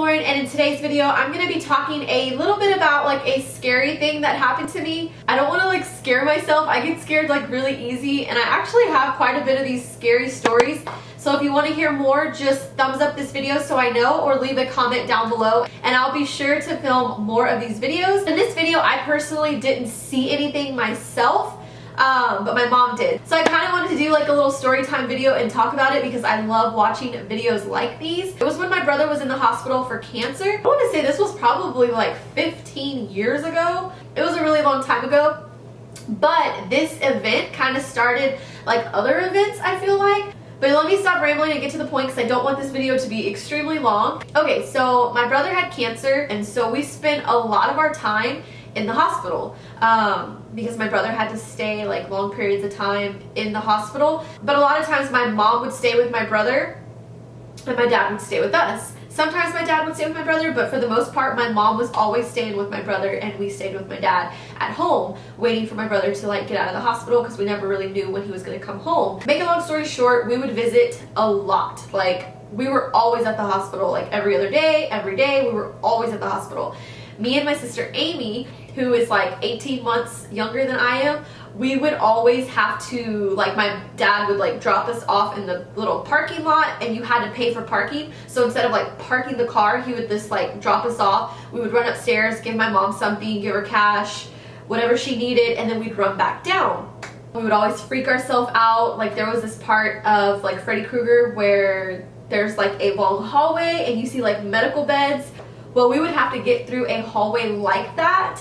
Lauren, and in today's video I'm going to be talking a little bit about like a scary thing that happened to me. I don't want to like scare myself. I get scared like really easy, and I actually have quite a bit of these scary stories. So if you want to hear more, just thumbs up this video so I know, or leave a comment down below and I'll be sure to film more of these videos. In this video I personally didn't see anything myself, but my mom did. So I kind of wanted to do like a little story time video and talk about it because I love watching videos like these. It was when my brother was in the hospital for cancer. I want to say this was probably like 15 years ago. It was a really long time ago. But this event kind of started like other events, I feel like. But let me stop rambling and get to the point because I don't want this video to be extremely long. Okay, so my brother had cancer, and so we spent a lot of our time in the hospital because my brother had to stay like long periods of time in the hospital. But a lot of times my mom would stay with my brother and my dad would stay with us. Sometimes my dad would stay with my brother, but for the most part my mom was always staying with my brother and we stayed with my dad at home waiting for my brother to like get out of the hospital because we never really knew when he was going to come home. Make a long story short, we would visit a lot. Like, we were always at the hospital, like every other day, every day we were always at the hospital. Me and my sister Amy, who is like 18 months younger than I am, we would always have to, like, my dad would like drop us off in the little parking lot and you had to pay for parking. So instead of like parking the car, he would just like drop us off. We would run upstairs, give my mom something, give her cash, whatever she needed, and then we'd run back down. We would always freak ourselves out. Like, there was this part of like Freddy Krueger where there's like a long hallway and you see like medical beds. Well, we would have to get through a hallway like that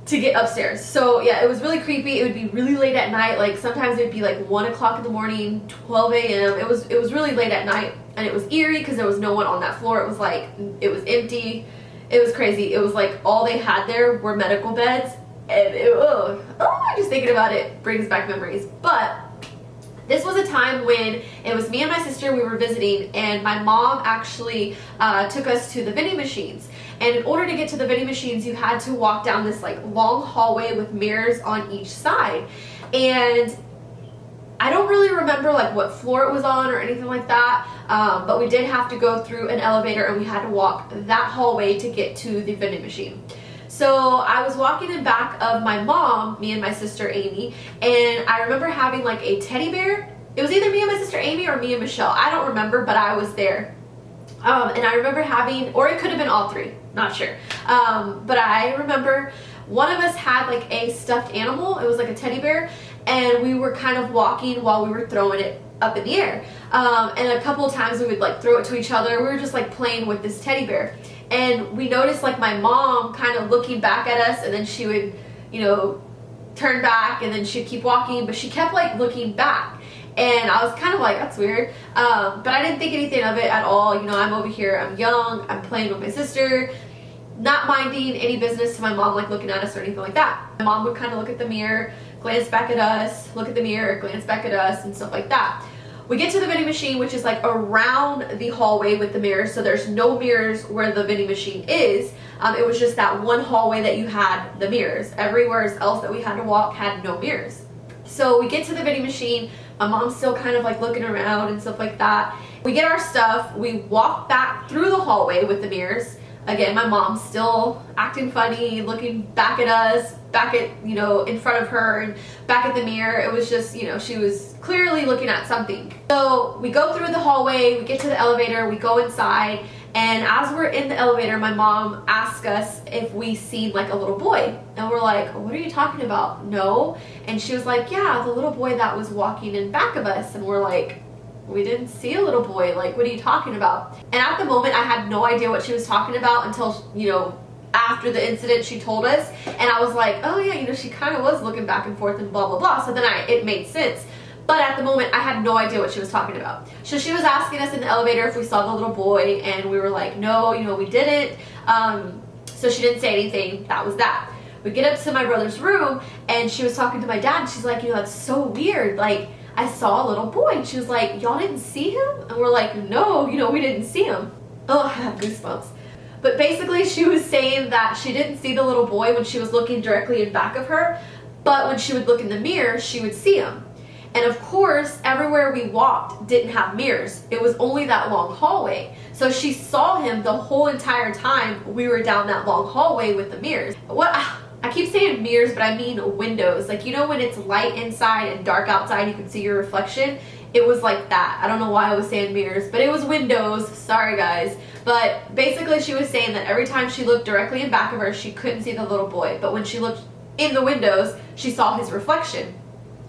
to get upstairs. So yeah, it was really creepy. It would be really late at night. Like, sometimes it'd be like 1 o'clock in the morning, 12 a.m. It was really late at night, and it was eerie because there was no one on that floor. It was like, it was empty. It was crazy. It was like all they had there were medical beds, and just thinking about it brings back memories. But this was a time when it was me and my sister, we were visiting, and my mom actually took us to the vending machines. And in order to get to the vending machines, you had to walk down this like long hallway with mirrors on each side. And I don't really remember like what floor it was on or anything like that, but we did have to go through an elevator and we had to walk that hallway to get to the vending machine. So I was walking in back of my mom, me and my sister Amy, and I remember having like a teddy bear. It was either me and my sister Amy or me and Michelle. I don't remember, but I was there. And I remember having, or it could have been all three, not sure. But I remember one of us had like a stuffed animal. It was like a teddy bear, and we were kind of walking while we were throwing it up in the air. And a couple of times we would like throw it to each other. We were just like playing with this teddy bear. And we noticed like my mom kind of looking back at us, and then she would, you know, turn back and then she'd keep walking, but she kept like looking back. And I was kind of like, that's weird. But I didn't think anything of it at all. You know, I'm over here, I'm young, I'm playing with my sister, not minding any business to my mom like looking at us or anything like that. My mom would kind of look at the mirror, glance back at us, look at the mirror, glance back at us, and stuff like that. We get to the vending machine, which is like around the hallway with the mirrors, so there's no mirrors where the vending machine is. It was just that one hallway that you had the mirrors. Everywhere else that we had to walk had no mirrors. So we get to the vending machine. My mom's still kind of like looking around and stuff like that. We get our stuff. We walk back through the hallway with the mirrors. Again, my mom's still acting funny, looking back at us, back at, you know, in front of her, and back at the mirror. It was just, you know, she was clearly looking at something. So we go through the hallway, we get to the elevator, we go inside, and as we're in the elevator, my mom asked us if we seen like a little boy. And we're like, what are you talking about? No. And she was like, yeah, the little boy that was walking in back of us. And we're like, we didn't see a little boy. Like, what are you talking about? And at the moment, I had no idea what she was talking about until, you know, after the incident she told us. And I was like, oh yeah, you know, she kind of was looking back and forth and blah, blah, blah. So then it made sense. But at the moment, I had no idea what she was talking about. So she was asking us in the elevator if we saw the little boy, and we were like, no, you know, we didn't. So she didn't say anything. That was that. We get up to my brother's room, and she was talking to my dad, and she's like, you know, that's so weird. Like, I saw a little boy. And she was like, y'all didn't see him? And we're like, no, you know, we didn't see him. Oh, I have goosebumps. But basically, she was saying that she didn't see the little boy when she was looking directly in back of her, but when she would look in the mirror, she would see him. And of course, everywhere we walked didn't have mirrors. It was only that long hallway. So she saw him the whole entire time we were down that long hallway with the mirrors. I keep saying mirrors, but I mean windows. Like, you know when it's light inside and dark outside, you can see your reflection? It was like that. I don't know why I was saying mirrors, but it was windows. Sorry, guys. But basically, she was saying that every time she looked directly in back of her, she couldn't see the little boy. But when she looked in the windows, she saw his reflection.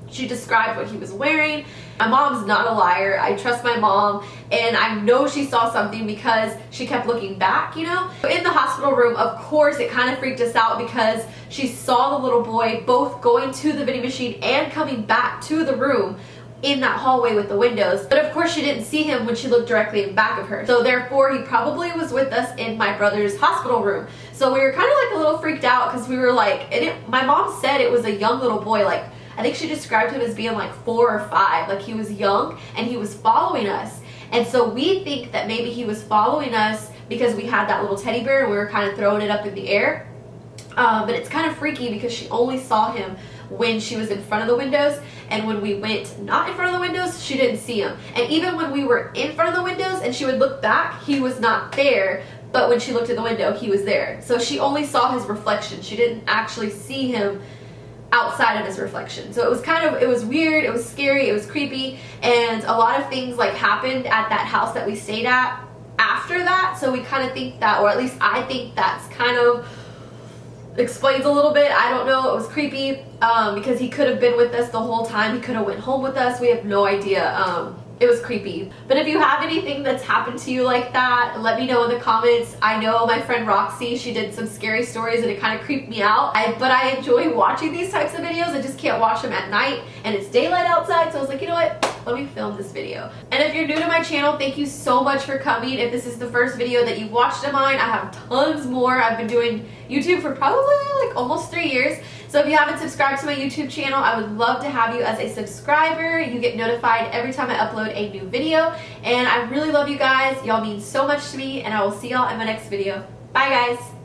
She described what he was wearing. My mom's not a liar. I trust my mom, and I know she saw something because she kept looking back, you know? In the hospital room, of course, it kind of freaked us out because she saw the little boy both going to the vending machine and coming back to the room in that hallway with the windows. But of course, she didn't see him when she looked directly in back of her. So therefore, he probably was with us in my brother's hospital room. So we were kind of like a little freaked out because we were like, my mom said it was a young little boy, like, I think she described him as being like 4 or 5, like he was young and he was following us. And so we think that maybe he was following us because we had that little teddy bear and we were kind of throwing it up in the air. But it's kind of freaky because she only saw him when she was in front of the windows, and when we went not in front of the windows, she didn't see him. And even when we were in front of the windows and she would look back, he was not there, but when she looked at the window, he was there. So she only saw his reflection. She didn't actually see him outside of his reflection. So it was weird, it was scary, it was creepy, and a lot of things like happened at that house that we stayed at after that. So we kind of think that, or at least I think that's kind of explains a little bit. I don't know, it was creepy because he could have been with us the whole time. He could have went home with us. We have no idea. It was creepy. But if you have anything that's happened to you like that, let me know in the comments. I know my friend Roxy, she did some scary stories and it kind of creeped me out. But I enjoy watching these types of videos. I just can't watch them at night and it's daylight outside. So I was like, you know what? Let me film this video. And if you're new to my channel, thank you so much for coming. If this is the first video that you've watched of mine, I have tons more. I've been doing YouTube for probably like almost 3 years. So if you haven't subscribed to my YouTube channel, I would love to have you as a subscriber. You get notified every time I upload a new video. And I really love you guys. Y'all mean so much to me, and I will see y'all in my next video. Bye, guys.